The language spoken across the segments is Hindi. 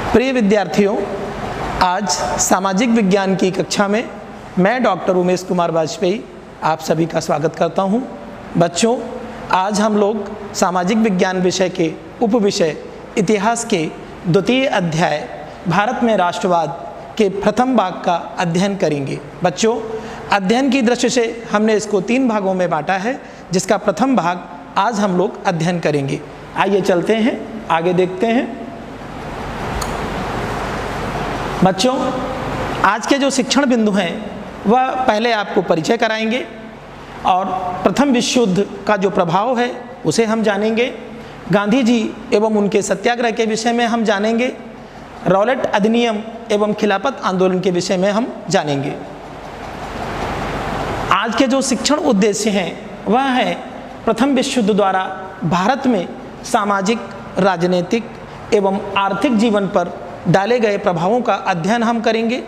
प्रिय विद्यार्थियों, आज सामाजिक विज्ञान की कक्षा में मैं डॉक्टर उमेश कुमार वाजपेयी आप सभी का स्वागत करता हूं। बच्चों, आज हम लोग सामाजिक विज्ञान विषय के उपविषय इतिहास के द्वितीय अध्याय भारत में राष्ट्रवाद के प्रथम भाग का अध्ययन करेंगे। बच्चों, अध्ययन की दृष्टि से हमने इसको 3 भागों में बांटा है, जिसका प्रथम भाग आज हम लोग अध्ययन करेंगे। आइए चलते हैं, आगे देखते हैं। बच्चों, आज के जो शिक्षण बिंदु हैं वह पहले आपको परिचय कराएंगे और प्रथम विश्व युद्ध का जो प्रभाव है उसे हम जानेंगे। गांधी जी एवं उनके सत्याग्रह के विषय में हम जानेंगे। रॉलेट अधिनियम एवं खिलाफत आंदोलन के विषय में हम जानेंगे। आज के जो शिक्षण उद्देश्य हैं वह है प्रथम विश्व युद्ध द्वारा भारत में सामाजिक, राजनीतिक एवं आर्थिक जीवन पर डाले गए प्रभावों का अध्ययन हम करेंगे।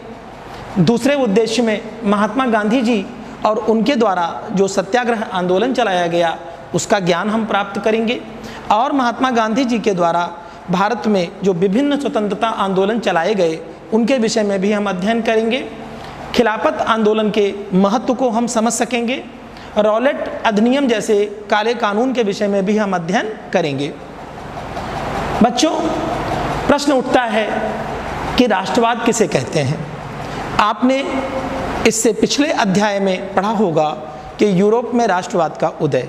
दूसरे उद्देश्य में महात्मा गांधी जी और उनके द्वारा जो सत्याग्रह आंदोलन चलाया गया उसका ज्ञान हम प्राप्त करेंगे और महात्मा गांधी जी के द्वारा भारत में जो विभिन्न स्वतंत्रता आंदोलन चलाए गए उनके विषय में भी हम अध्ययन करेंगे। खिलाफत आंदोलन के महत्व को हम समझ सकेंगे। रॉलेट अधिनियम जैसे काले कानून के विषय में भी हम अध्ययन करेंगे। बच्चों, प्रश्न उठता है कि राष्ट्रवाद किसे कहते हैं। आपने इससे पिछले अध्याय में पढ़ा होगा कि यूरोप में राष्ट्रवाद का उदय,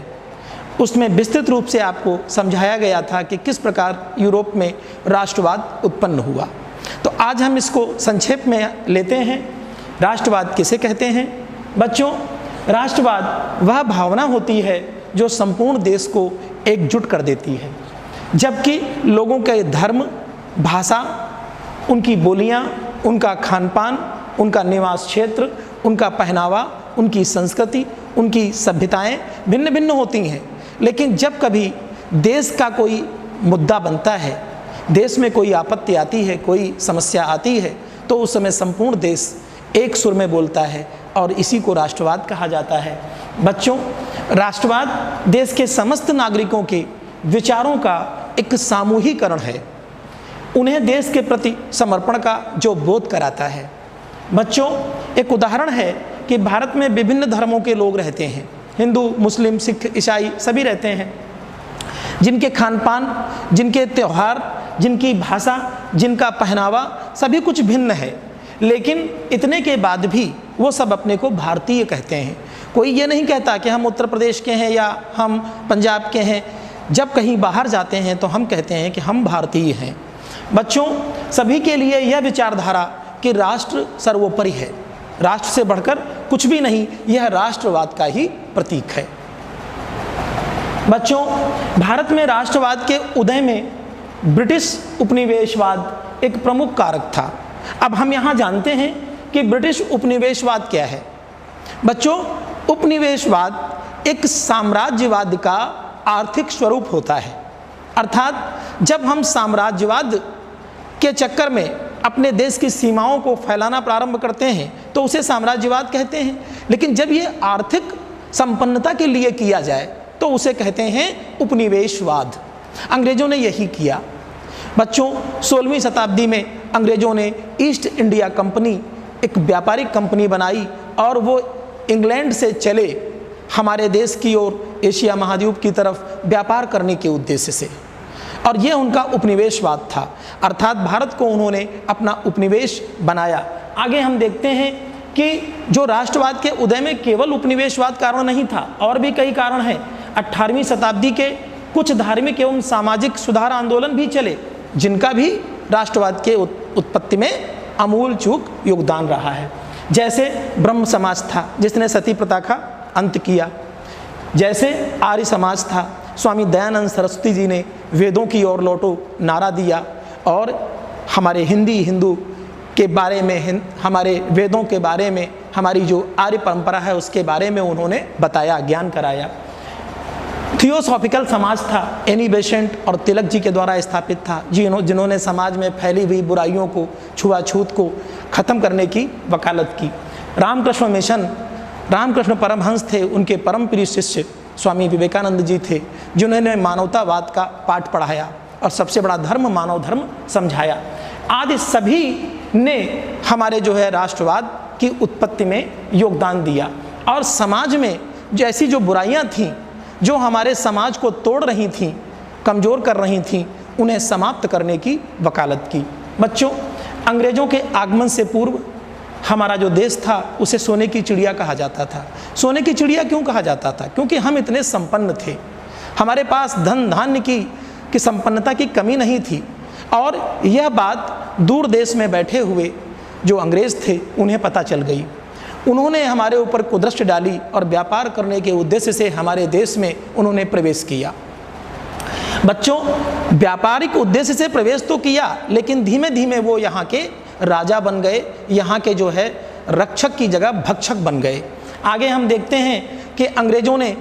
उसमें विस्तृत रूप से आपको समझाया गया था कि किस प्रकार यूरोप में राष्ट्रवाद उत्पन्न हुआ। तो आज हम इसको संक्षेप में लेते हैं। राष्ट्रवाद किसे कहते हैं? बच्चों, राष्ट्रवाद वह भावना होती है जो संपूर्ण देश को एकजुट कर देती है, जबकि लोगों के धर्म, भाषा, उनकी बोलियां, उनका खानपान, उनका निवास क्षेत्र, उनका पहनावा, उनकी संस्कृति, उनकी सभ्यताएं भिन्न भिन्न होती हैं। लेकिन जब कभी देश का कोई मुद्दा बनता है, देश में कोई आपत्ति आती है, कोई समस्या आती है, तो उस समय संपूर्ण देश एक सुर में बोलता है और इसी को राष्ट्रवाद कहा जाता है। बच्चों, राष्ट्रवाद देश के समस्त नागरिकों के विचारों का एक सामूहिकरण है, उन्हें देश के प्रति समर्पण का जो बोध कराता है। बच्चों, एक उदाहरण है कि भारत में विभिन्न धर्मों के लोग रहते हैं, हिंदू, मुस्लिम, सिख, ईसाई सभी रहते हैं, जिनके खानपान, जिनके त्यौहार, जिनकी भाषा, जिनका पहनावा सभी कुछ भिन्न है। लेकिन इतने के बाद भी वो सब अपने को भारतीय कहते हैं। कोई ये नहीं कहता कि हम उत्तर प्रदेश के हैं या हम पंजाब के हैं। जब कहीं बाहर जाते हैं तो हम कहते हैं कि हम भारतीय हैं। बच्चों, सभी के लिए यह विचारधारा कि राष्ट्र सर्वोपरि है, राष्ट्र से बढ़कर कुछ भी नहीं, यह राष्ट्रवाद का ही प्रतीक है। बच्चों, भारत में राष्ट्रवाद के उदय में ब्रिटिश उपनिवेशवाद एक प्रमुख कारक था। अब हम यहाँ जानते हैं कि ब्रिटिश उपनिवेशवाद क्या है। बच्चों, उपनिवेशवाद एक साम्राज्यवाद का आर्थिक स्वरूप होता है। अर्थात जब हम साम्राज्यवाद के चक्कर में अपने देश की सीमाओं को फैलाना प्रारंभ करते हैं तो उसे साम्राज्यवाद कहते हैं। लेकिन जब ये आर्थिक संपन्नता के लिए किया जाए तो उसे कहते हैं उपनिवेशवाद। अंग्रेजों ने यही किया। बच्चों, 16वीं शताब्दी में अंग्रेजों ने ईस्ट इंडिया कंपनी एक व्यापारिक कंपनी बनाई और वो इंग्लैंड से चले हमारे देश की ओर, एशिया महाद्वीप की तरफ व्यापार करने के उद्देश्य से, और ये उनका उपनिवेशवाद था। अर्थात भारत को उन्होंने अपना उपनिवेश बनाया। आगे हम देखते हैं कि जो राष्ट्रवाद के उदय में केवल उपनिवेशवाद कारण नहीं था, और भी कई कारण हैं। 18वीं शताब्दी के कुछ धार्मिक एवं सामाजिक सुधार आंदोलन भी चले, जिनका भी राष्ट्रवाद के उत्पत्ति में अमूल चूक योगदान रहा है। जैसे ब्रह्म समाज था, जिसने सती प्रथा का अंत किया। जैसे आर्य समाज था, स्वामी दयानंद सरस्वती जी ने वेदों की ओर लौटो नारा दिया और हमारे हिंदू के बारे में, हमारे वेदों के बारे में, हमारी जो आर्य परंपरा है उसके बारे में उन्होंने बताया, ज्ञान कराया। थियोसॉफिकल समाज था, एनी बेसेंट और तिलक जी के द्वारा स्थापित था, जिन्होंने समाज में फैली हुई बुराइयों को, छुआछूत को ख़त्म करने की वकालत की। रामकृष्ण मिशन, रामकृष्ण परमहंस थे, उनके परम प्रिय शिष्य स्वामी विवेकानंद जी थे, जिन्होंने मानवतावाद का पाठ पढ़ाया और सबसे बड़ा धर्म मानव धर्म समझाया। आदि सभी ने हमारे जो है राष्ट्रवाद की उत्पत्ति में योगदान दिया। और समाज में जैसी जो बुराइयां थीं, जो हमारे समाज को तोड़ रही थीं, कमज़ोर कर रही थीं, उन्हें समाप्त करने की वकालत की। बच्चों, अंग्रेज़ों के आगमन से पूर्व हमारा जो देश था उसे सोने की चिड़िया कहा जाता था। सोने की चिड़िया क्यों कहा जाता था? क्योंकि हम इतने संपन्न थे, हमारे पास धन धान्य की संपन्नता की कमी नहीं थी। और यह बात दूर देश में बैठे हुए जो अंग्रेज़ थे उन्हें पता चल गई। उन्होंने हमारे ऊपर कुदृष्टि डाली और व्यापार करने के उद्देश्य से हमारे देश में उन्होंने प्रवेश किया। बच्चों, व्यापारिक उद्देश्य से प्रवेश तो किया, लेकिन धीमे धीमे वो यहाँ के राजा बन गए, यहाँ के जो है रक्षक की जगह भक्षक बन गए। आगे हम देखते हैं कि अंग्रेज़ों ने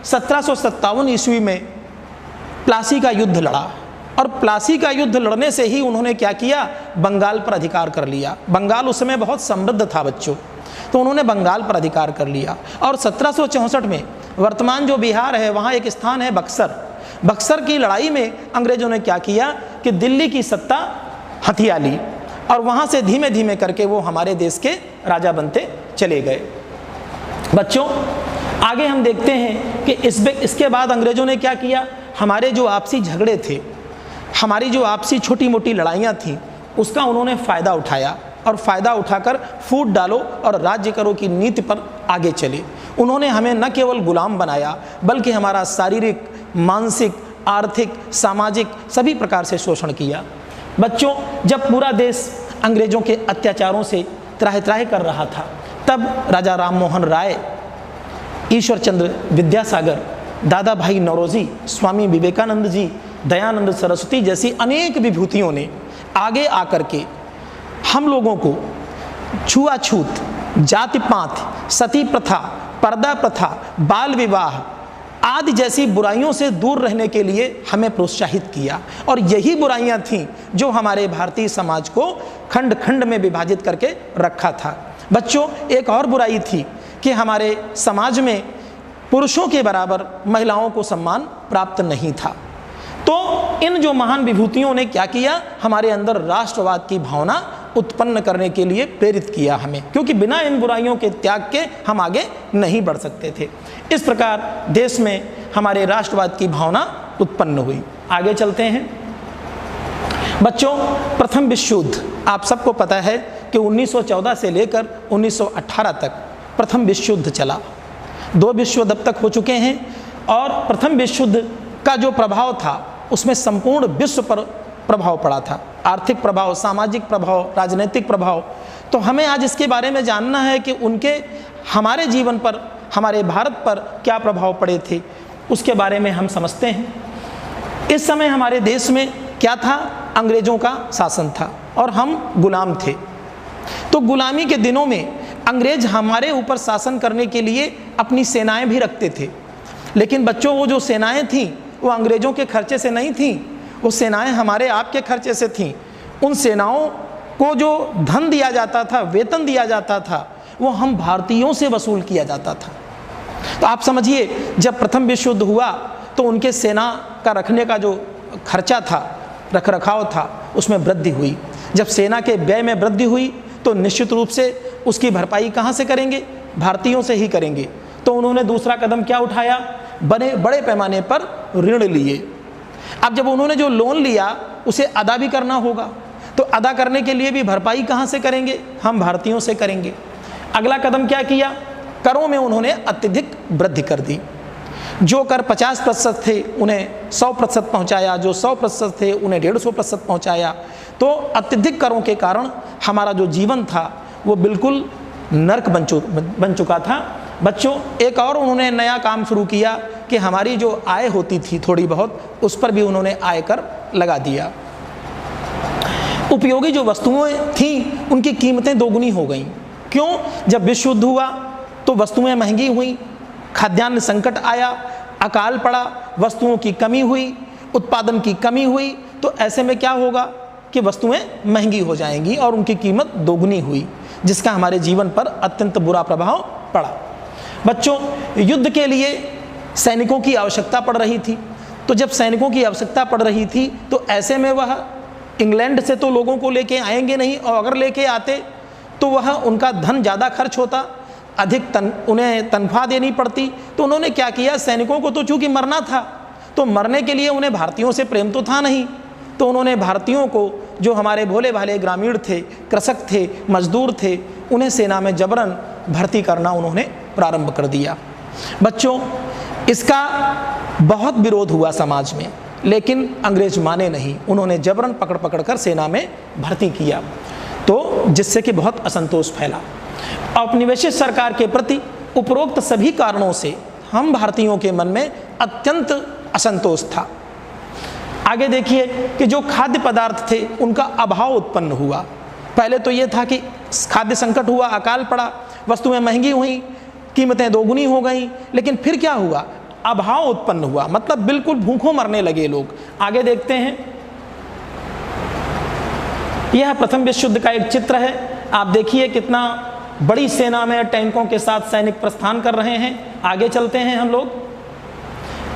1757 ईस्वी में प्लासी का युद्ध लड़ा, और प्लासी का युद्ध लड़ने से ही उन्होंने क्या किया? बंगाल पर अधिकार कर लिया। बंगाल उस समय बहुत समृद्ध था बच्चों, तो उन्होंने बंगाल पर अधिकार कर लिया। और 1764 में वर्तमान जो बिहार है वहाँ एक स्थान है बक्सर। बक्सर की लड़ाई में अंग्रेज़ों ने क्या किया कि दिल्ली की सत्ता हथिया ली, और वहाँ से धीमे धीमे करके वो हमारे देश के राजा बनते चले गए। बच्चों, आगे हम देखते हैं कि इसके बाद अंग्रेज़ों ने क्या किया? हमारे जो आपसी झगड़े थे, हमारी जो आपसी छोटी मोटी लड़ाइयाँ थीं, उसका उन्होंने फ़ायदा उठाया, और फ़ायदा उठाकर फूट डालो और राज्य करो की नीति पर आगे चले। उन्होंने हमें न केवल गुलाम बनाया, बल्कि हमारा शारीरिक, मानसिक, आर्थिक, सामाजिक सभी प्रकार से शोषण किया। बच्चों, जब पूरा देश अंग्रेज़ों के अत्याचारों से त्राहि त्राहि कर रहा था, तब राजा राम मोहन राय, ईश्वर चंद्र विद्यासागर, दादा भाई नौरोजी, स्वामी विवेकानंद जी, दयानंद सरस्वती जैसी अनेक विभूतियों ने आगे आकर के हम लोगों को छुआछूत, जाति पात, सती प्रथा, पर्दा प्रथा, बाल विवाह आदि जैसी बुराइयों से दूर रहने के लिए हमें प्रोत्साहित किया। और यही बुराइयां थीं जो हमारे भारतीय समाज को खंड खंड में विभाजित करके रखा था। बच्चों, एक और बुराई थी कि हमारे समाज में पुरुषों के बराबर महिलाओं को सम्मान प्राप्त नहीं था। तो इन जो महान विभूतियों ने क्या किया? हमारे अंदर राष्ट्रवाद की भावना उत्पन्न करने के लिए प्रेरित किया हमें, क्योंकि बिना इन बुराइयों के त्याग के हम आगे नहीं बढ़ सकते थे। इस प्रकार देश में हमारे राष्ट्रवाद की भावना उत्पन्न हुई। आगे चलते हैं। बच्चों, प्रथम विश्व युद्ध आप सबको पता है कि 1914 से लेकर 1918 तक प्रथम विश्व युद्ध चला। 2 विश्व युद्ध अब तक हो चुके हैं, और प्रथम विश्व युद्ध का जो प्रभाव था उसमें संपूर्ण विश्व पर प्रभाव पड़ा था। आर्थिक प्रभाव, सामाजिक प्रभाव, राजनीतिक प्रभाव। तो हमें आज इसके बारे में जानना है कि उनके हमारे जीवन पर, हमारे भारत पर क्या प्रभाव पड़े थे, उसके बारे में हम समझते हैं। इस समय हमारे देश में क्या था? अंग्रेज़ों का शासन था और हम गुलाम थे। तो गुलामी के दिनों में अंग्रेज़ हमारे ऊपर शासन करने के लिए अपनी सेनाएं भी रखते थे, लेकिन बच्चों वो जो सेनाएं थीं वो अंग्रेज़ों के खर्चे से नहीं थीं, वो सेनाएं हमारे आपके खर्चे से थीं। उन सेनाओं को जो धन दिया जाता था, वेतन दिया जाता था, वो हम भारतीयों से वसूल किया जाता था। तो आप समझिए, जब प्रथम विश्व युद्ध हुआ तो उनके सेना का रखने का जो खर्चा था, रख रखाव था, उसमें वृद्धि हुई। जब सेना के व्यय में वृद्धि हुई तो निश्चित रूप से उसकी भरपाई कहाँ से करेंगे? भारतीयों से ही करेंगे। तो उन्होंने दूसरा कदम क्या उठाया? बड़े पैमाने पर ऋण लिए। अब जब उन्होंने जो लोन लिया उसे अदा भी करना होगा, तो अदा करने के लिए भी भरपाई कहाँ से करेंगे? हम भारतीयों से करेंगे। अगला कदम क्या किया? करों में उन्होंने अत्यधिक वृद्धि कर दी। जो कर 50% थे उन्हें 100% पहुँचाया, जो 100% थे उन्हें 150% पहुँचाया। तो अत्यधिक करों के कारण हमारा जो जीवन था वो बिल्कुल नर्क बन चुका था। बच्चों, एक और उन्होंने नया काम शुरू किया कि हमारी जो आय होती थी थोड़ी बहुत, उस पर भी उन्होंने आयकर लगा दिया। उपयोगी जो वस्तुएं थीं उनकी कीमतें दोगुनी हो गईं। क्यों? जब विश्व युद्ध हुआ तो वस्तुएं महंगी हुई, खाद्यान्न संकट आया, अकाल पड़ा, वस्तुओं की कमी हुई, उत्पादन की कमी हुई। तो ऐसे में क्या होगा कि वस्तुएं महंगी हो जाएंगी और उनकी कीमत दोगुनी हुई, जिसका हमारे जीवन पर अत्यंत बुरा प्रभाव पड़ा। बच्चों, युद्ध के लिए सैनिकों की आवश्यकता पड़ रही थी। तो जब सैनिकों की आवश्यकता पड़ रही थी तो ऐसे में वह इंग्लैंड से तो लोगों को लेके आएंगे नहीं, और अगर लेके आते तो वह उनका धन ज़्यादा खर्च होता, अधिक उन्हें तनख्वाह देनी पड़ती। तो उन्होंने क्या किया, सैनिकों को तो चूँकि मरना था, तो मरने के लिए उन्हें भारतीयों से प्रेम तो था नहीं, तो उन्होंने भारतीयों को, जो हमारे भोले भाले ग्रामीण थे, कृषक थे, मजदूर थे, उन्हें सेना में जबरन भर्ती करना उन्होंने प्रारंभ कर दिया। बच्चों, इसका बहुत विरोध हुआ समाज में, लेकिन अंग्रेज माने नहीं, उन्होंने जबरन पकड़ पकड़ कर सेना में भर्ती किया, तो जिससे कि बहुत असंतोष फैला। औपनिवेशिक सरकार के प्रति उपरोक्त सभी कारणों से हम भारतीयों के मन में अत्यंत असंतोष था। आगे देखिए कि जो खाद्य पदार्थ थे उनका अभाव उत्पन्न हुआ। पहले तो ये था कि खाद्य संकट हुआ, अकाल पड़ा, वस्तुएं महंगी हुई, कीमतें दोगुनी हो गई, लेकिन फिर क्या हुआ, अभाव उत्पन्न हुआ, मतलब बिल्कुल भूखों मरने लगे लोग। आगे देखते हैं, यह प्रथम विश्व युद्ध का एक चित्र है। आप देखिए कितना बड़ी सेना में टैंकों के साथ सैनिक प्रस्थान कर रहे हैं। आगे चलते हैं हम लोग।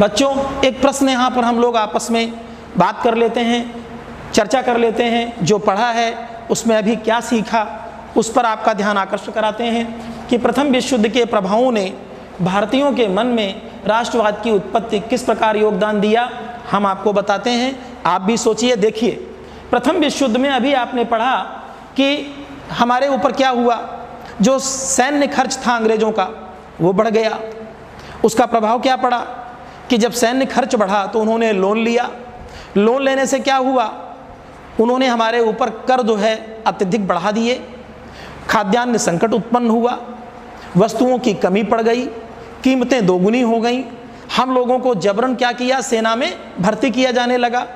बच्चों, एक प्रश्न यहाँ पर हम लोग आपस में बात कर लेते हैं, चर्चा कर लेते हैं। जो पढ़ा है उसमें अभी क्या सीखा, उस पर आपका ध्यान आकर्षित कराते हैं कि प्रथम विश्व युद्ध के प्रभावों ने भारतीयों के मन में राष्ट्रवाद की उत्पत्ति किस प्रकार योगदान दिया, हम आपको बताते हैं। आप भी सोचिए। देखिए, प्रथम विश्व युद्ध में अभी आपने पढ़ा कि हमारे ऊपर क्या हुआ, जो सैन्य खर्च था अंग्रेजों का वो बढ़ गया। उसका प्रभाव क्या पड़ा कि जब सैन्य खर्च बढ़ा तो उन्होंने लोन लिया। लोन लेने से क्या हुआ, उन्होंने हमारे ऊपर कर जो है अत्यधिक बढ़ा दिए। खाद्यान्न संकट उत्पन्न हुआ, वस्तुओं की कमी पड़ गई, कीमतें दोगुनी हो गई। हम लोगों को जबरन क्या किया, सेना में भर्ती किया जाने लगा।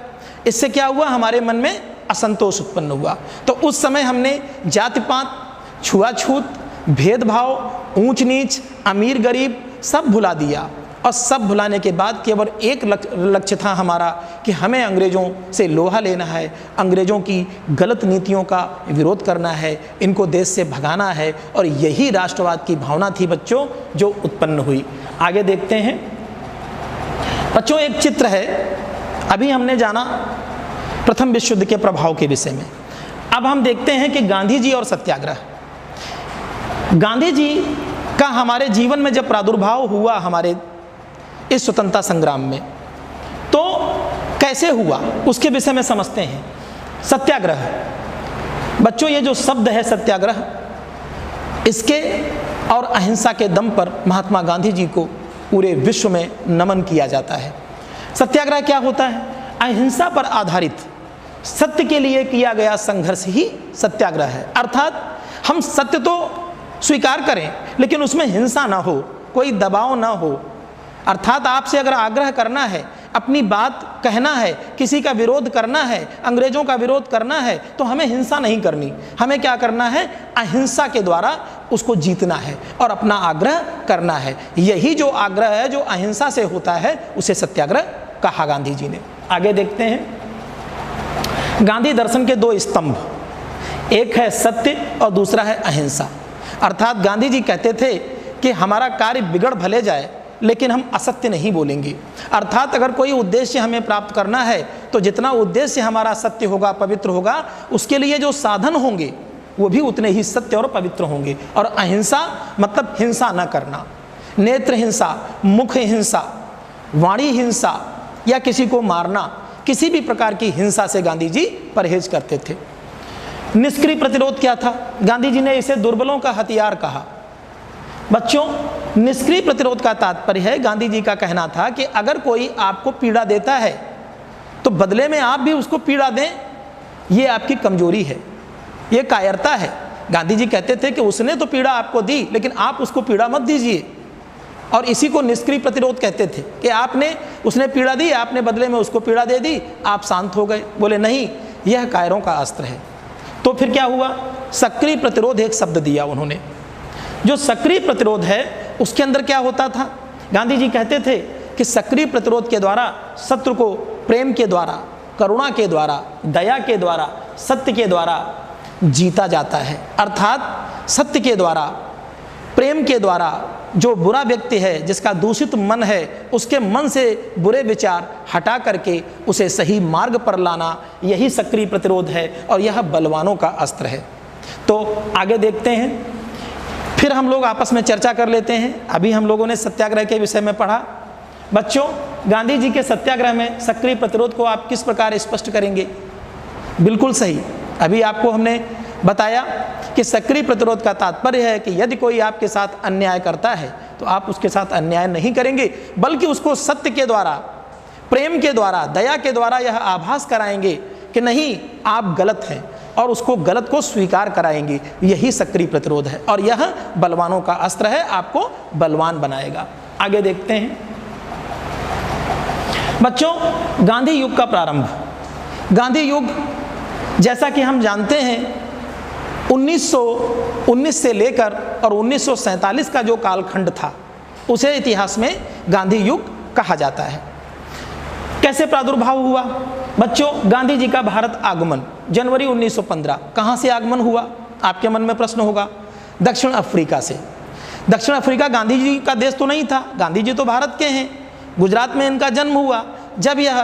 इससे क्या हुआ, हमारे मन में असंतोष उत्पन्न हुआ। तो उस समय हमने जाति पात, छुआछूत, भेदभाव, ऊंच नीच, अमीर गरीब सब भुला दिया। और सब भुलाने के बाद केवल एक लक्ष्य था हमारा कि हमें अंग्रेज़ों से लोहा लेना है, अंग्रेज़ों की गलत नीतियों का विरोध करना है, इनको देश से भगाना है। और यही राष्ट्रवाद की भावना थी बच्चों जो उत्पन्न हुई। आगे देखते हैं बच्चों, एक चित्र है। अभी हमने जाना प्रथम विश्व युद्ध के प्रभाव के विषय में। अब हम देखते हैं कि गांधी जी और सत्याग्रह। गांधी जी का हमारे जीवन में जब प्रादुर्भाव हुआ, हमारे इस स्वतंत्रता संग्राम में, तो कैसे हुआ उसके विषय में समझते हैं। सत्याग्रह, बच्चों ये जो शब्द है सत्याग्रह, इसके और अहिंसा के दम पर महात्मा गांधी जी को पूरे विश्व में नमन किया जाता है। सत्याग्रह क्या होता है, अहिंसा पर आधारित सत्य के लिए किया गया संघर्ष ही सत्याग्रह है। अर्थात हम सत्य तो स्वीकार करें लेकिन उसमें हिंसा ना हो, कोई दबाव ना हो। अर्थात आपसे अगर आग्रह करना है, अपनी बात कहना है, किसी का विरोध करना है, अंग्रेजों का विरोध करना है, तो हमें हिंसा नहीं करनी। हमें क्या करना है, अहिंसा के द्वारा उसको जीतना है और अपना आग्रह करना है। यही जो आग्रह है जो अहिंसा से होता है उसे सत्याग्रह कहा गांधी जी ने। आगे देखते हैं, गांधी दर्शन के दो स्तंभ, एक है सत्य और दूसरा है अहिंसा। अर्थात गांधी जी कहते थे कि हमारा कार्य बिगड़ भले जाए लेकिन हम असत्य नहीं बोलेंगे। अर्थात अगर कोई उद्देश्य हमें प्राप्त करना है तो जितना उद्देश्य हमारा सत्य होगा, पवित्र होगा, उसके लिए जो साधन होंगे वो भी उतने ही सत्य और पवित्र होंगे। और अहिंसा मतलब हिंसा न करना, नेत्र हिंसा, मुख हिंसा, वाणी हिंसा या किसी को मारना, किसी भी प्रकार की हिंसा से गांधी जी परहेज करते थे। निष्क्रिय प्रतिरोध क्या था, गांधी जी ने इसे दुर्बलों का हथियार कहा। बच्चों, निष्क्रिय प्रतिरोध का तात्पर्य है, गांधी जी का कहना था कि अगर कोई आपको पीड़ा देता है तो बदले में आप भी उसको पीड़ा दें, ये आपकी कमजोरी है, ये कायरता है। गांधी जी कहते थे कि उसने तो पीड़ा आपको दी लेकिन आप उसको पीड़ा मत दीजिए। और इसी को निष्क्रिय प्रतिरोध कहते थे कि उसने पीड़ा दी, आपने बदले में उसको पीड़ा दे दी, आप शांत हो गए। बोले नहीं, यह कायरों का अस्त्र है। तो फिर क्या हुआ, सक्रिय प्रतिरोध एक शब्द दिया उन्होंने। जो सक्रिय प्रतिरोध है उसके अंदर क्या होता था, गांधी जी कहते थे कि सक्रिय प्रतिरोध के द्वारा शत्रु को प्रेम के द्वारा, करुणा के द्वारा, दया के द्वारा, सत्य के द्वारा जीता जाता है। अर्थात सत्य के द्वारा, प्रेम के द्वारा, जो बुरा व्यक्ति है, जिसका दूषित मन है, उसके मन से बुरे विचार हटा करके उसे सही मार्ग पर लाना, यही सक्रिय प्रतिरोध है और यह बलवानों का अस्त्र है। तो आगे देखते हैं, फिर हम लोग आपस में चर्चा कर लेते हैं। अभी हम लोगों ने सत्याग्रह के विषय में पढ़ा। बच्चों, गांधी जी के सत्याग्रह में सक्रिय प्रतिरोध को आप किस प्रकार स्पष्ट करेंगे? बिल्कुल सही, अभी आपको हमने बताया कि सक्रिय प्रतिरोध का तात्पर्य है कि यदि कोई आपके साथ अन्याय करता है तो आप उसके साथ अन्याय नहीं करेंगे, बल्कि उसको सत्य के द्वारा, प्रेम के द्वारा, दया के द्वारा यह आभास कराएंगे कि नहीं, आप गलत हैं, और उसको गलत को स्वीकार कराएंगे। यही सक्रिय प्रतिरोध है और यह बलवानों का अस्त्र है, आपको बलवान बनाएगा। आगे देखते हैं बच्चों, गांधी युग का प्रारंभ। गांधी युग, जैसा कि हम जानते हैं, 1919 से लेकर और 1947 का जो कालखंड था, उसे इतिहास में गांधी युग कहा जाता है। कैसे प्रादुर्भाव हुआ? बच्चों, गांधी जी का भारत आगमन जनवरी 1915। कहाँ से आगमन हुआ? आपके मन में प्रश्न होगा। दक्षिण अफ्रीका से। दक्षिण अफ्रीका गांधी जी का देश तो नहीं था, गांधी जी तो भारत के हैं। गुजरात में इनका जन्म हुआ। जब यह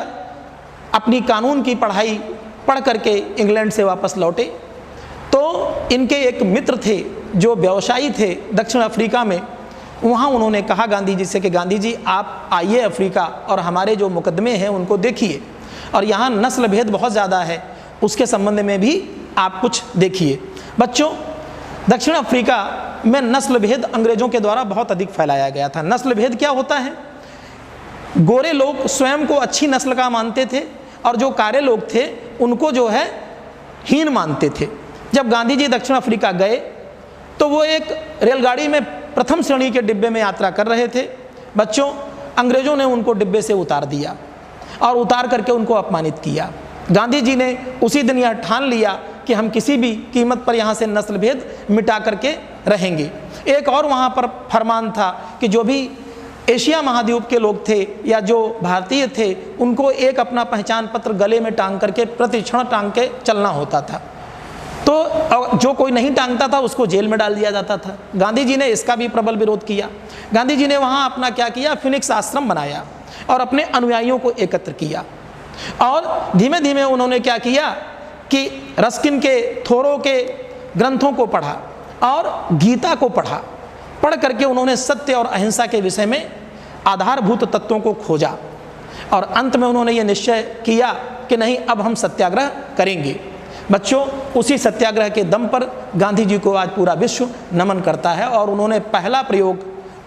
अपनी कानून की पढ़ाई पढ़ करके इंग्लैंड से वापस लौटे तो इनके एक मित्र थे जो व्यवसायी थे दक्षिण अफ्रीका में। वहाँ उन्होंने कहा गांधी जी से कि गांधी जी, आप आइए अफ्रीका और हमारे जो मुकदमे हैं उनको देखिए, और यहाँ नस्ल भेद बहुत ज़्यादा है, उसके संबंध में भी आप कुछ देखिए। बच्चों, दक्षिण अफ्रीका में नस्ल भेद अंग्रेज़ों के द्वारा बहुत अधिक फैलाया गया था। नस्ल भेद क्या होता है? गोरे लोग स्वयं को अच्छी नस्ल का मानते थे और जो काले लोग थे उनको जो है हीन मानते थे। जब गांधी जी दक्षिण अफ्रीका गए तो वो एक रेलगाड़ी में प्रथम श्रेणी के डिब्बे में यात्रा कर रहे थे। बच्चों, अंग्रेज़ों ने उनको डिब्बे से उतार दिया और उतार करके उनको अपमानित किया। गांधी जी ने उसी दिन यह ठान लिया कि हम किसी भी कीमत पर यहाँ से नस्ल भेद मिटा करके रहेंगे। एक और वहाँ पर फरमान था कि जो भी एशिया महाद्वीप के लोग थे या जो भारतीय थे, उनको एक अपना पहचान पत्र गले में टांग करके प्रतिक्षण टांग के चलना होता था। तो जो कोई नहीं टांगता था उसको जेल में डाल दिया जाता था। गांधी जी ने इसका भी प्रबल विरोध किया। गांधी जी ने वहाँ अपना क्या किया, फिनिक्स आश्रम बनाया और अपने अनुयायियों को एकत्र किया, और धीमे धीमे उन्होंने क्या किया कि रस्किन के, थोरो के ग्रंथों को पढ़ा और गीता को पढ़ा। पढ़ करके उन्होंने सत्य और अहिंसा के विषय में आधारभूत तत्वों को खोजा और अंत में उन्होंने ये निश्चय किया कि नहीं, अब हम सत्याग्रह करेंगे। बच्चों, उसी सत्याग्रह के दम पर गांधी जी को आज पूरा विश्व नमन करता है और उन्होंने पहला प्रयोग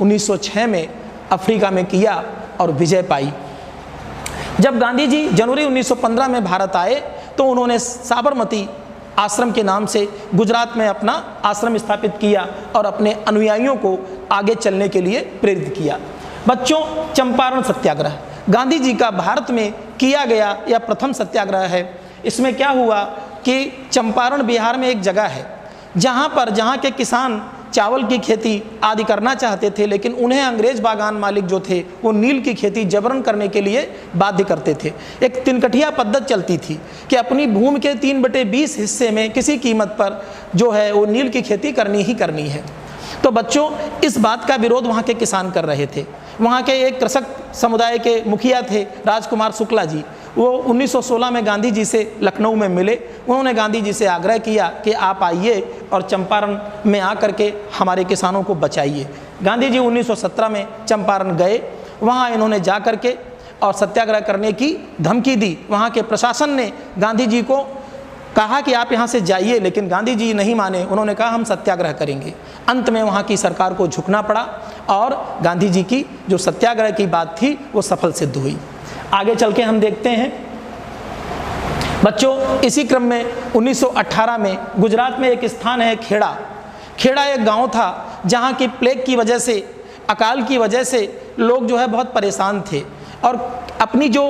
1906 में अफ्रीका में किया और विजय पाई। जब गांधी जी जनवरी 1915 में भारत आए तो उन्होंने साबरमती आश्रम के नाम से गुजरात में अपना आश्रम स्थापित किया और अपने अनुयायियों को आगे चलने के लिए प्रेरित किया। बच्चों, चंपारण सत्याग्रह गांधी जी का भारत में किया गया यह प्रथम सत्याग्रह है। इसमें क्या हुआ कि चंपारण बिहार में एक जगह है जहाँ के किसान चावल की खेती आदि करना चाहते थे, लेकिन उन्हें अंग्रेज बागान मालिक जो थे वो नील की खेती जबरन करने के लिए बाध्य करते थे। एक तिनकठिया पद्धति चलती थी कि अपनी भूमि के 3/20 हिस्से में किसी कीमत पर जो है वो नील की खेती करनी ही करनी है। तो बच्चों, इस बात का विरोध वहाँ के किसान कर रहे थे। वहाँ के एक कृषक समुदाय के मुखिया थे राजकुमार शुक्ला जी। वो 1916 में गांधी जी से लखनऊ में मिले। उन्होंने गांधी जी से आग्रह किया कि आप आइए और चंपारण में आकर के हमारे किसानों को बचाइए। गांधी जी 1917 में चंपारण गए। वहाँ इन्होंने जा कर के और सत्याग्रह करने की धमकी दी। वहाँ के प्रशासन ने गांधी जी को कहा कि आप यहाँ से जाइए, लेकिन गांधी जी नहीं माने। उन्होंने कहा हम सत्याग्रह करेंगे। अंत में वहाँ की सरकार को झुकना पड़ा और गांधी जी की जो सत्याग्रह की बात थी वो सफल सिद्ध हुई। आगे चल के हम देखते हैं बच्चों, इसी क्रम में 1918 में गुजरात में एक स्थान है खेड़ा। खेड़ा एक गांव था जहां की प्लेग की वजह से, अकाल की वजह से लोग जो है बहुत परेशान थे और अपनी जो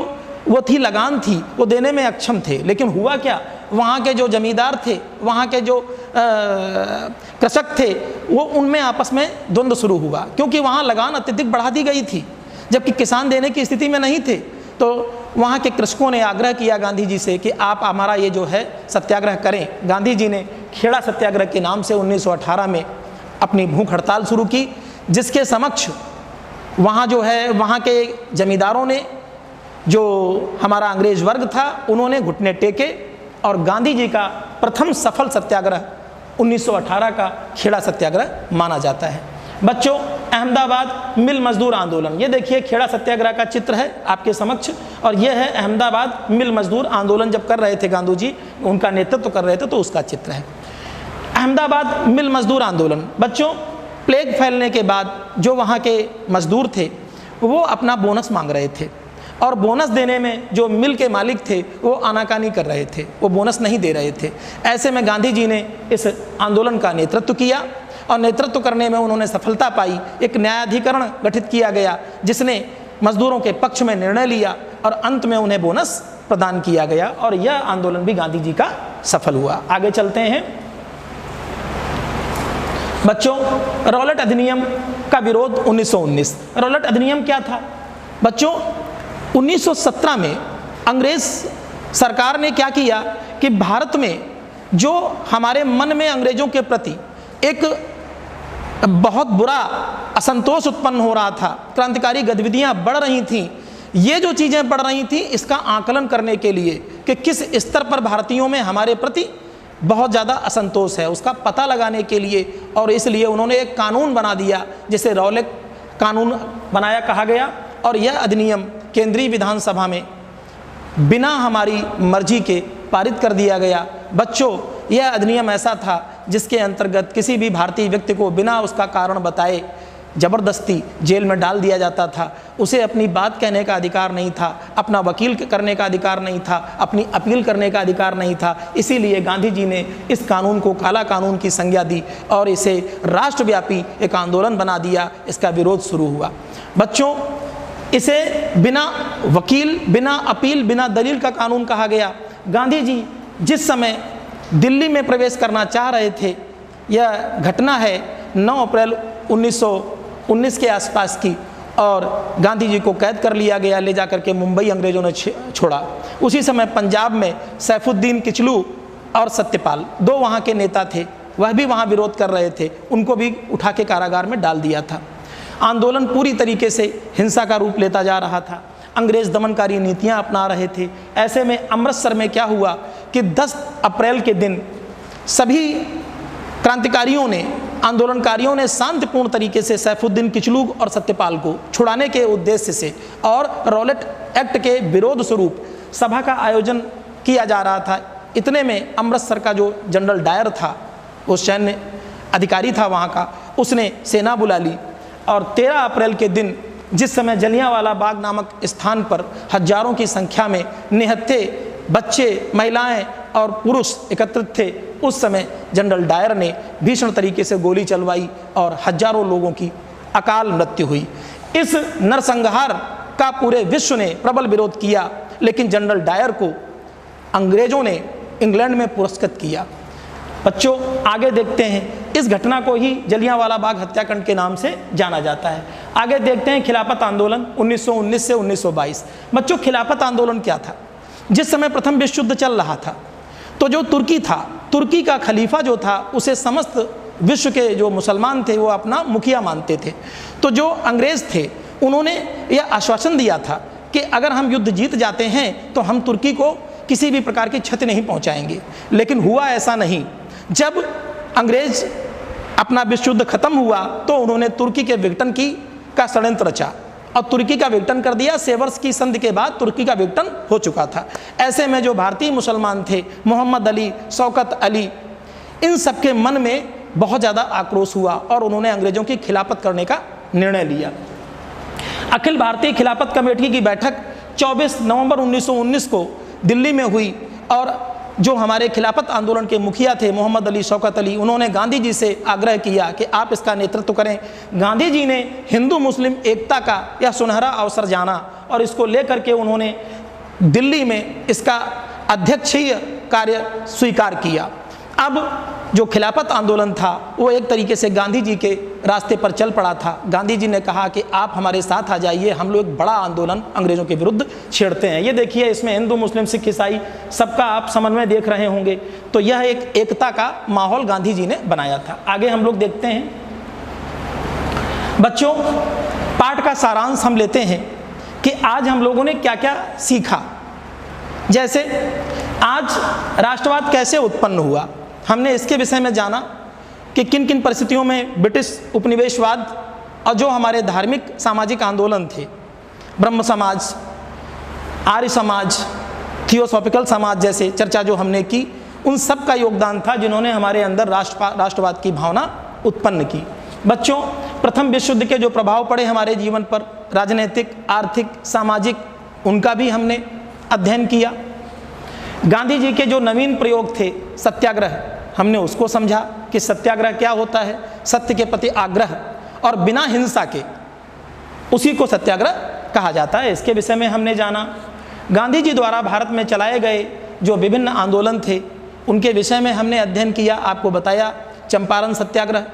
वो थी लगान थी वो देने में अक्षम थे। लेकिन हुआ क्या, वहाँ के जो जमींदार थे, वहाँ के जो कृषक थे, वो उनमें आपस में द्वंद्व शुरू हुआ, क्योंकि वहाँ लगान अत्यधिक बढ़ा दी गई थी जबकि किसान देने की स्थिति में नहीं थे। तो वहाँ के कृषकों ने आग्रह किया गांधी जी से कि आप हमारा ये जो है सत्याग्रह करें। गांधी जी ने खेड़ा सत्याग्रह के नाम से 1918 में अपनी भूख हड़ताल शुरू की। जिसके समक्ष वहाँ जो है वहाँ के जमींदारों ने, जो हमारा अंग्रेज वर्ग था, उन्होंने घुटने टेके और गांधी जी का प्रथम सफल सत्याग्रह 1918 का खेड़ा सत्याग्रह माना जाता है। बच्चों, अहमदाबाद मिल मजदूर आंदोलन, ये देखिए खेड़ा सत्याग्रह का चित्र है आपके समक्ष, और ये है अहमदाबाद मिल मजदूर आंदोलन जब कर रहे थे गांधी जी, उनका नेतृत्व कर रहे थे, तो उसका चित्र है अहमदाबाद मिल मजदूर आंदोलन। बच्चों, प्लेग फैलने के बाद जो वहाँ के मजदूर थे वो अपना बोनस मांग रहे थे, और बोनस देने में जो मिल के मालिक थे वो आनाकानी कर रहे थे, वो बोनस नहीं दे रहे थे। ऐसे में गांधी जी ने इस आंदोलन का नेतृत्व किया, और नेतृत्व करने में उन्होंने सफलता पाई। एक न्यायाधिकरण गठित किया गया जिसने मजदूरों के पक्ष में निर्णय लिया, और अंत में उन्हें बोनस प्रदान किया गया, और यह आंदोलन भी गांधी जी का सफल हुआ। आगे चलते हैं बच्चों, रॉलेट अधिनियम का विरोध 1919। रॉलेट अधिनियम क्या था बच्चों? 1917 में अंग्रेज सरकार ने क्या किया कि भारत में जो हमारे मन में अंग्रेजों के प्रति एक बहुत बुरा असंतोष उत्पन्न हो रहा था, क्रांतिकारी गतिविधियां बढ़ रही थीं, ये जो चीज़ें बढ़ रही थीं इसका आकलन करने के लिए कि किस स्तर पर भारतीयों में हमारे प्रति बहुत ज़्यादा असंतोष है, उसका पता लगाने के लिए, और इसलिए उन्होंने एक कानून बना दिया जिसे रॉलेट कानून बनाया कहा गया। और यह अधिनियम केंद्रीय विधानसभा में बिना हमारी मर्जी के पारित कर दिया गया। बच्चों, यह अधिनियम ऐसा था जिसके अंतर्गत किसी भी भारतीय व्यक्ति को बिना उसका कारण बताए ज़बरदस्ती जेल में डाल दिया जाता था। उसे अपनी बात कहने का अधिकार नहीं था, अपना वकील करने का अधिकार नहीं था, अपनी अपील करने का अधिकार नहीं था। इसीलिए गांधी जी ने इस कानून को काला कानून की संज्ञा दी और इसे राष्ट्रव्यापी एक आंदोलन बना दिया। इसका विरोध शुरू हुआ। बच्चों, इसे बिना वकील, बिना अपील, बिना दलील का कानून कहा गया। गांधी जी जिस समय दिल्ली में प्रवेश करना चाह रहे थे, यह घटना है 9 अप्रैल 1919 के आसपास की, और गांधी जी को कैद कर लिया गया, ले जाकर के मुंबई अंग्रेजों ने छोड़ा। उसी समय पंजाब में सैफुद्दीन किचलू और सत्यपाल, 2 वहाँ के नेता थे, वह भी वहाँ विरोध कर रहे थे, उनको भी उठा के कारागार में डाल दिया था। आंदोलन पूरी तरीके से हिंसा का रूप लेता जा रहा था, अंग्रेज दमनकारी नीतियां अपना रहे थे। ऐसे में अमृतसर में क्या हुआ कि 10 अप्रैल के दिन सभी क्रांतिकारियों ने, आंदोलनकारियों ने शांतिपूर्ण तरीके से सैफुद्दीन किचलू और सत्यपाल को छुड़ाने के उद्देश्य से और रॉलेट एक्ट के विरोध स्वरूप सभा का आयोजन किया जा रहा था। इतने में अमृतसर का जो जनरल डायर था, वो सैन्य अधिकारी था वहाँ का, उसने सेना बुला ली, और 13 अप्रैल के दिन जिस समय जलियांवाला बाग नामक स्थान पर हजारों की संख्या में निहत्थे बच्चे, महिलाएं और पुरुष एकत्रित थे, उस समय जनरल डायर ने भीषण तरीके से गोली चलवाई और हजारों लोगों की अकाल मृत्यु हुई। इस नरसंहार का पूरे विश्व ने प्रबल विरोध किया, लेकिन जनरल डायर को अंग्रेजों ने इंग्लैंड में पुरस्कृत किया। बच्चों, आगे देखते हैं, इस घटना को ही जलियांवाला बाग हत्याकांड के नाम से जाना जाता है। आगे देखते हैं खिलाफत आंदोलन 1919 से 1922। बच्चों, खिलाफत आंदोलन क्या था? जिस समय प्रथम विश्व युद्ध चल रहा था, तो जो तुर्की था, तुर्की का खलीफा जो था, उसे समस्त विश्व के जो मुसलमान थे वो अपना मुखिया मानते थे। तो जो अंग्रेज थे उन्होंने यह आश्वासन दिया था कि अगर हम युद्ध जीत जाते हैं तो हम तुर्की को किसी भी प्रकार की क्षति नहीं पहुंचाएंगे। लेकिन हुआ ऐसा नहीं। जब अंग्रेज अपना विश्व युद्ध खत्म हुआ तो उन्होंने तुर्की के विघटन का षड्यंत्र रचा और तुर्की का विघटन कर दिया। सेवर्स की संधि के बाद तुर्की का विघटन हो चुका था। ऐसे में जो भारतीय मुसलमान थे, मोहम्मद अली, शौकत अली, इन सबके मन में बहुत ज़्यादा आक्रोश हुआ और उन्होंने अंग्रेजों की खिलाफत करने का निर्णय लिया। अखिल भारतीय खिलाफत कमेटी की बैठक 24 नवंबर 1919 को दिल्ली में हुई और जो हमारे खिलाफत आंदोलन के मुखिया थे मोहम्मद अली, शौकत अली, उन्होंने गांधी जी से आग्रह किया कि आप इसका नेतृत्व करें। गांधी जी ने हिंदू मुस्लिम एकता का यह सुनहरा अवसर जाना और इसको लेकर के उन्होंने दिल्ली में इसका अध्यक्षीय कार्य स्वीकार किया। अब जो खिलाफत आंदोलन था वो एक तरीके से गांधी जी के रास्ते पर चल पड़ा था। गांधी जी ने कहा कि आप हमारे साथ आ जाइए, हम लोग एक बड़ा आंदोलन अंग्रेजों के विरुद्ध छेड़ते हैं। ये देखिए, इसमें हिंदू मुस्लिम सिख ईसाई सबका आप समन्वय देख रहे होंगे। तो यह एक एकता का माहौल गांधी जी ने बनाया था। आगे हम लोग देखते हैं बच्चों, पाठ का सारांश हम लेते हैं कि आज हम लोगों ने क्या क्या सीखा। जैसे आज राष्ट्रवाद कैसे उत्पन्न हुआ, हमने इसके विषय में जाना कि किन किन परिस्थितियों में ब्रिटिश उपनिवेशवाद और जो हमारे धार्मिक सामाजिक आंदोलन थे, ब्रह्म समाज, आर्य समाज, थियोसॉफिकल समाज जैसे चर्चा जो हमने की, उन सब का योगदान था जिन्होंने हमारे अंदर राष्ट्रवाद की भावना उत्पन्न की। बच्चों, प्रथम विश्व युद्ध के जो प्रभाव पड़े हमारे जीवन पर, राजनीतिक, आर्थिक, सामाजिक, उनका भी हमने अध्ययन किया। गांधी जी के जो नवीन प्रयोग थे, सत्याग्रह, हमने उसको समझा कि सत्याग्रह क्या होता है, सत्य के प्रति आग्रह और बिना हिंसा के, उसी को सत्याग्रह कहा जाता है। इसके विषय में हमने जाना। गांधी जी द्वारा भारत में चलाए गए जो विभिन्न आंदोलन थे, उनके विषय में हमने अध्ययन किया, आपको बताया। चंपारण सत्याग्रह,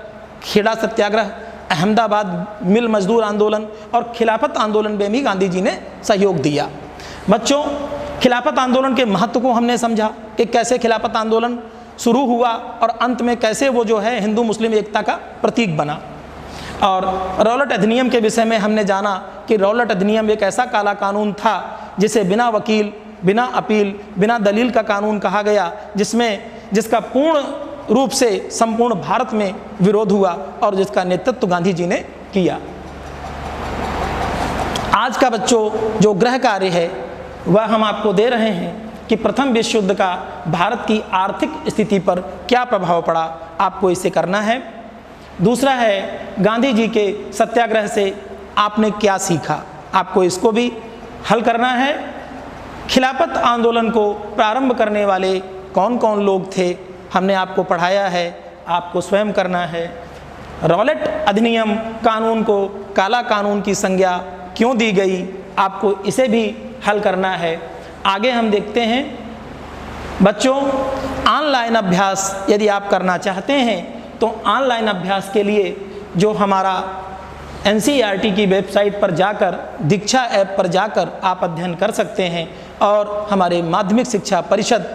खेड़ा सत्याग्रह, अहमदाबाद मिल मजदूर आंदोलन और खिलाफत आंदोलन में भी गांधी जी ने सहयोग दिया। बच्चों, खिलाफत आंदोलन के महत्व को हमने समझा कि कैसे खिलाफत आंदोलन शुरू हुआ और अंत में कैसे वो जो है हिंदू मुस्लिम एकता का प्रतीक बना। और रौलट अधिनियम के विषय में हमने जाना कि रौलट अधिनियम एक ऐसा काला कानून था जिसे बिना वकील, बिना अपील, बिना दलील का कानून कहा गया, जिसका पूर्ण रूप से संपूर्ण भारत में विरोध हुआ और जिसका नेतृत्व गांधी जी ने किया। आज का बच्चों जो गृह कार्य है वह हम आपको दे रहे हैं कि प्रथम विश्व युद्ध का भारत की आर्थिक स्थिति पर क्या प्रभाव पड़ा, आपको इसे करना है। दूसरा है गांधी जी के सत्याग्रह से आपने क्या सीखा, आपको इसको भी हल करना है। खिलाफत आंदोलन को प्रारंभ करने वाले कौन कौन लोग थे, हमने आपको पढ़ाया है, आपको स्वयं करना है। रौलट अधिनियम कानून को काला कानून की संज्ञा क्यों दी गई, आपको इसे भी हल करना है। आगे हम देखते हैं बच्चों, ऑनलाइन अभ्यास यदि आप करना चाहते हैं तो ऑनलाइन अभ्यास के लिए जो हमारा NCERT की वेबसाइट पर जाकर, दीक्षा ऐप पर जाकर आप अध्ययन कर सकते हैं। और हमारे माध्यमिक शिक्षा परिषद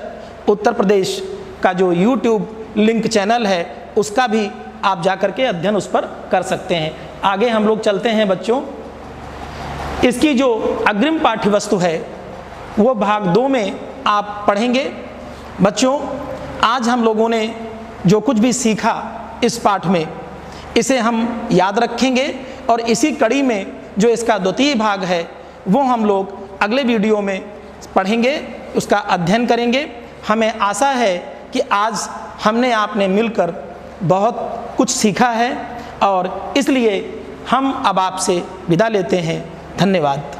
उत्तर प्रदेश का जो YouTube लिंक चैनल है उसका भी आप जाकर के अध्ययन उस पर कर सकते हैं। आगे हम लोग चलते हैं बच्चों, इसकी जो अग्रिम पाठ्य वस्तु है वो भाग 2 में आप पढ़ेंगे। बच्चों, आज हम लोगों ने जो कुछ भी सीखा इस पाठ में, इसे हम याद रखेंगे और इसी कड़ी में जो इसका द्वितीय भाग है वो हम लोग अगले वीडियो में पढ़ेंगे, उसका अध्ययन करेंगे। हमें आशा है कि आज हमने आपने मिलकर बहुत कुछ सीखा है और इसलिए हम अब आपसे विदा लेते हैं। धन्यवाद।